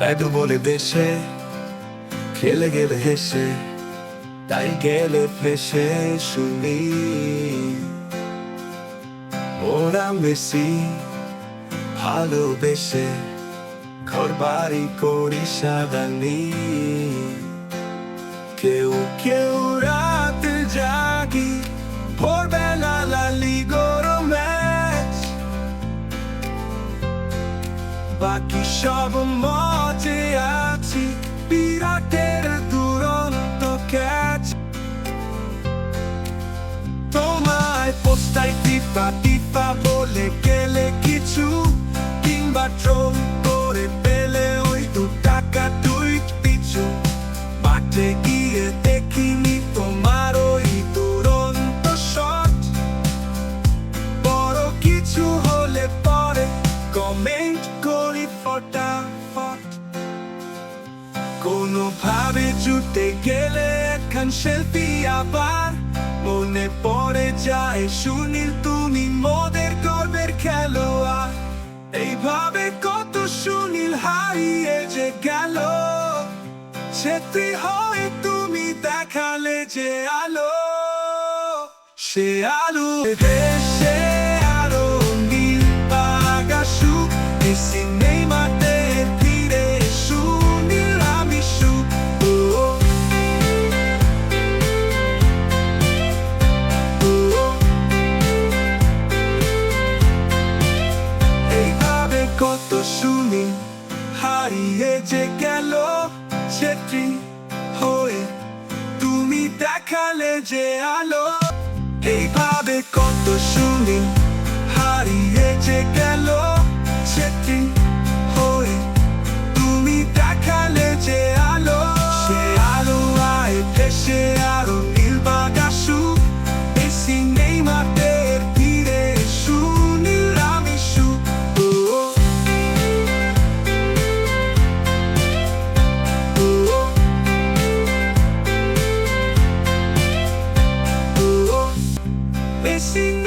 এত বলে দেশে খেলে গেলে হেসে, তাই গেলে ফেসে শুনি ওরা বেশি ভালোবেসে ঘর বাড়ি করি সাদানি। কেউ কেউ রাত জাগি, ভোরবেলা লালি গরমে, বাকি সব মজে আছি বিরাটের দুরন্ত ক্যাচ। তোমায় পোস্টাই টিপা টিপা বলে গেলে কিছু, কিংবা ট্রোল করে পেলে ওই 2 টাকা টুইট পিছু। মাঠে গিয়ে দেখিনি তোমার ওই দুরন্ত শট, বড় কিছু হলে পরে কমেন্ট করি ফটাফট। কোনোভাবে জুটে গেলে একখান সেলফি আবার মনে পড়ে যায় সুনীল তুমি মোদের গর্বের খেলোয়াড়। এইভাবে কত সুনীল হারিয়ে যে গেল, ছেত্রী হয়ে তুমি দেখালে যে আলো, সে আলো দেশে আরো নীল বাগাসু সিনেমাতে ফিরে সুনীল আমি সু। এইভাবে কত সুনীল হারিয়ে যে গেল, ছেত্রী হয়ে তুমি দেখালে যে আলো। এইভাবে কত সুনীল হারিয়ে যে গেল, ছেত্রী হয়ে তুমি দেখালে যে আলো, সে আলো আয় ভেসে আরো নীল বাগাসু এই সিনেমাতে ফিরে সুনীল আমি সু। Missing